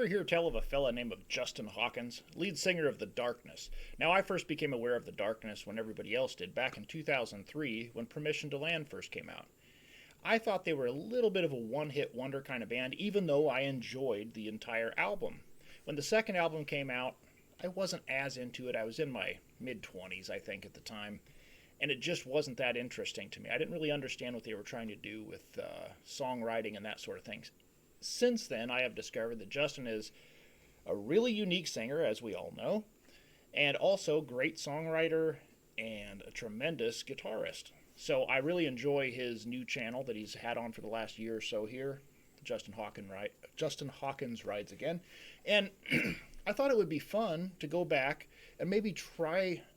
ever hear tell of a fella named Justin Hawkins, lead singer of The Darkness? Now, I first became aware of The Darkness when everybody else did back in 2003 when Permission to Land first came out. I thought they were a little bit of a one-hit wonder kind of band, even though I enjoyed the entire album. When the second album came out, I wasn't as into it. I was in my mid-20s, I think, at the time, and it just wasn't that interesting to me. I didn't really understand what they were trying to do with songwriting and that sort of things. Since then, I have discovered that Justin is a really unique singer, as we all know, and also great songwriter and a tremendous guitarist. So I really enjoy his new channel that he's had on for the last year or so here, Justin Hawkins Rides Again. And I thought it would be fun to go back and maybe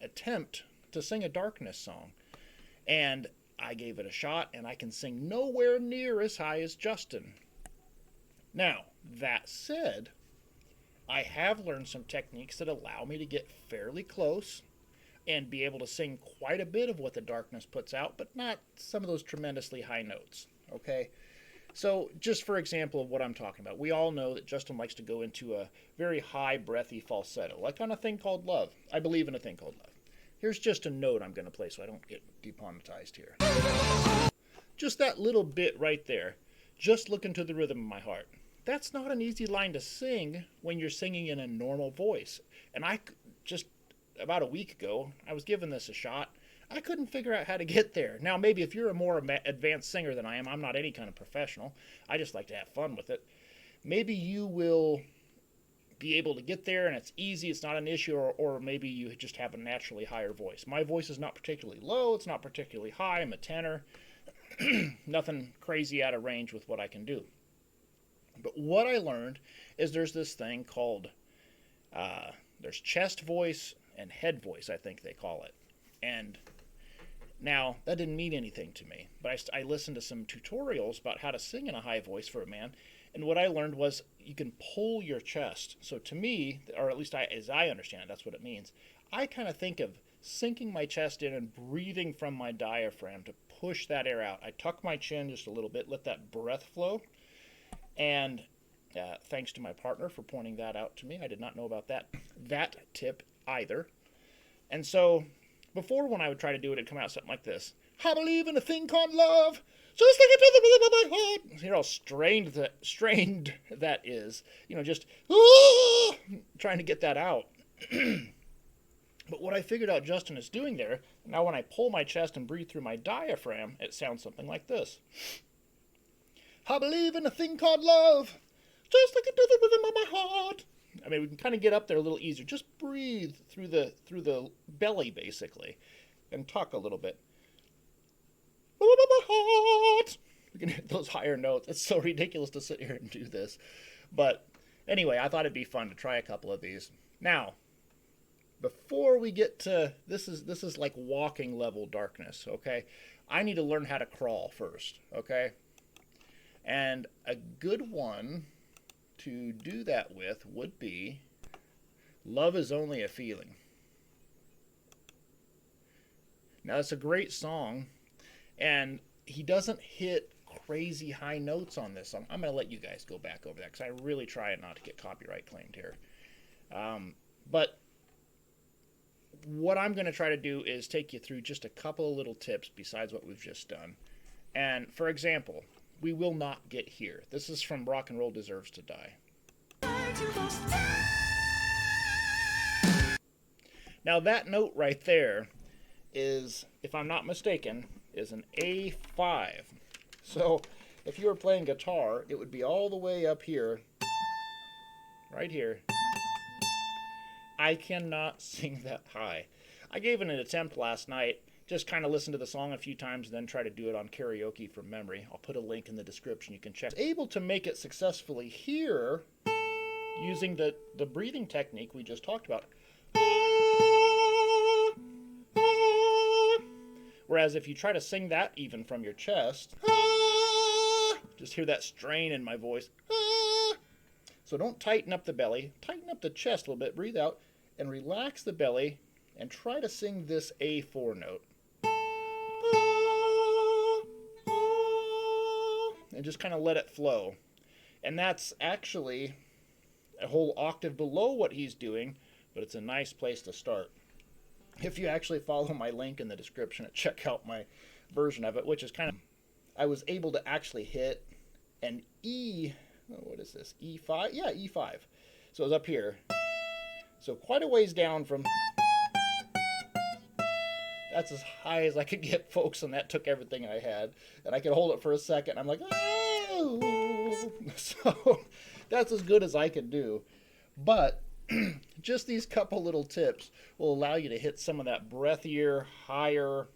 attempt to sing a Darkness song. And I gave it a shot, and I can sing nowhere near as high as Justin. Now, that said, I have learned some techniques that allow me to get fairly close and be able to sing quite a bit of what the Darkness puts out, but not some of those tremendously high notes, okay? So, just for example of what I'm talking about, we all know that Justin likes to go into a very high, breathy falsetto, like on A Thing Called Love. I believe in A Thing Called Love. Here's just a note I'm going to play so I don't get demonetized here. Just that little bit right there. Just look into the rhythm of my heart. That's not an easy line to sing when you're singing in a normal voice. And just about a week ago, I was giving this a shot. I couldn't figure out how to get there. Now, maybe if you're a more advanced singer than I am, I'm not any kind of professional. I just like to have fun with it. Maybe you will be able to get there and it's easy, it's not an issue, or maybe you just have a naturally higher voice. My voice is not particularly low, it's not particularly high, I'm a tenor. Nothing crazy out of range with what I can do. But what I learned is there's this thing called, there's chest voice and head voice, I think they call it. And now, that didn't mean anything to me, but I listened to some tutorials about how to sing in a high voice for a man, and what I learned was you can pull your chest. So to me, or at least as I understand it, that's what it means. I kind of think of sinking my chest in and breathing from my diaphragm to push that air out. I tuck my chin just a little bit, let that breath flow. And thanks to my partner for pointing that out to me. I did not know about that tip either. And so before, when I would try to do it, it'd come out something like this. I believe in a thing called love, just like it to the rhythm of my heart. You know how strained that is. You know, just trying to get that out. But what I figured out Justin is doing there, now when I pull my chest and breathe through my diaphragm, it sounds something like this. I believe in a thing called love, just like it to the rhythm of my heart. I mean, we can kind of get up there a little easier. Just breathe through the belly, basically, and talk a little bit. My heart. We can hit those higher notes. It's so ridiculous to sit here and do this. But anyway, I thought it'd be fun to try a couple of these. Now, before we get to this is like walking level Darkness, okay? I need to learn how to crawl first, okay? And a good one to do that with would be Love Is Only a Feeling. Now, it's a great song, and he doesn't hit crazy high notes on this song. I'm going to let you guys go back over that because I really try not to get copyright claimed here. But what I'm going to try to do is take you through just a couple of little tips besides what we've just done. And for example, we will not get here. This is from Rock and Roll Deserves to Die. Now that note right there is, if I'm not mistaken, is an A5. So if you were playing guitar, it would be all the way up here, right here. I cannot sing that high. I gave it an attempt last night. Just kind of listen to the song a few times and then try to do it on karaoke from memory. I'll put a link in the description. You can check. Able to make it successfully here using the breathing technique we just talked about. Whereas if you try to sing that even from your chest, just hear that strain in my voice. So don't tighten up the belly. Tighten up the chest a little bit. Breathe out and relax the belly and try to sing this A4 note. And just kind of let it flow. And that's actually a whole octave below what he's doing, but it's a nice place to start. If you actually follow my link in the description and check out my version of it, which is kind of, I was able to actually hit an E, what is this, E5? Yeah, E5. So it was up here. So quite a ways down from, that's as high as I could get, folks, and that took everything I had. And I could hold it for a second, I'm like, oh! So that's as good as I could do. But just these couple little tips will allow you to hit some of that breathier, higher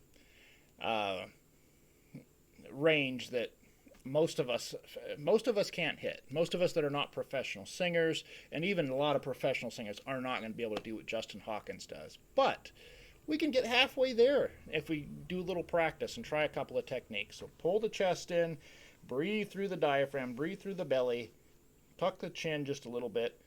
range that most of us can't hit. Most of us that are not professional singers, and even a lot of professional singers, are not going to be able to do what Justin Hawkins does. But we can get halfway there if we do a little practice and try a couple of techniques. So pull the chest in, breathe through the diaphragm, breathe through the belly, tuck the chin just a little bit.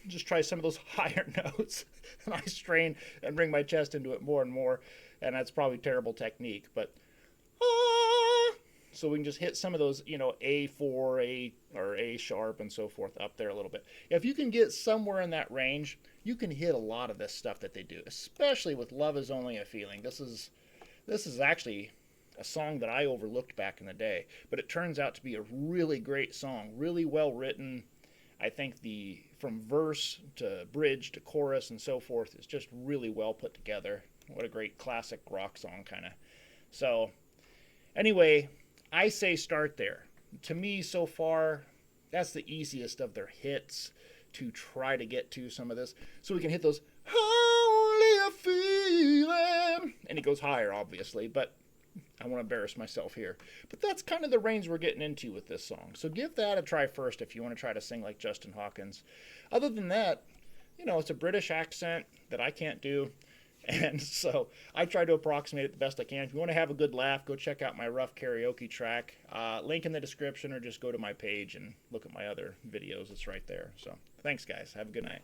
Just try some of those higher notes. And I strain and bring my chest into it more and more, and that's probably terrible technique, but so we can just hit some of those, A4, A or A sharp and so forth up there a little bit. If you can get somewhere in that range, you can hit a lot of this stuff that they do, especially with Love Is Only a Feeling. This is actually a song that I overlooked back in the day, but it turns out to be a really great song, really well written. I think from verse to bridge to chorus and so forth is just really well put together. What a great classic rock song, kind of. So anyway, I say start there. To me, so far, that's the easiest of their hits to try to get to some of this. So we can hit those, only a feeling, and it goes higher, obviously, but I won't embarrass myself here. But that's kind of the range we're getting into with this song. So give that a try first if you want to try to sing like Justin Hawkins. Other than that, it's a British accent that I can't do. And so I try to approximate it the best I can. If you want to have a good laugh, go check out my rough karaoke track. Link in the description, or just go to my page and look at my other videos. It's right there. So thanks, guys. Have a good night.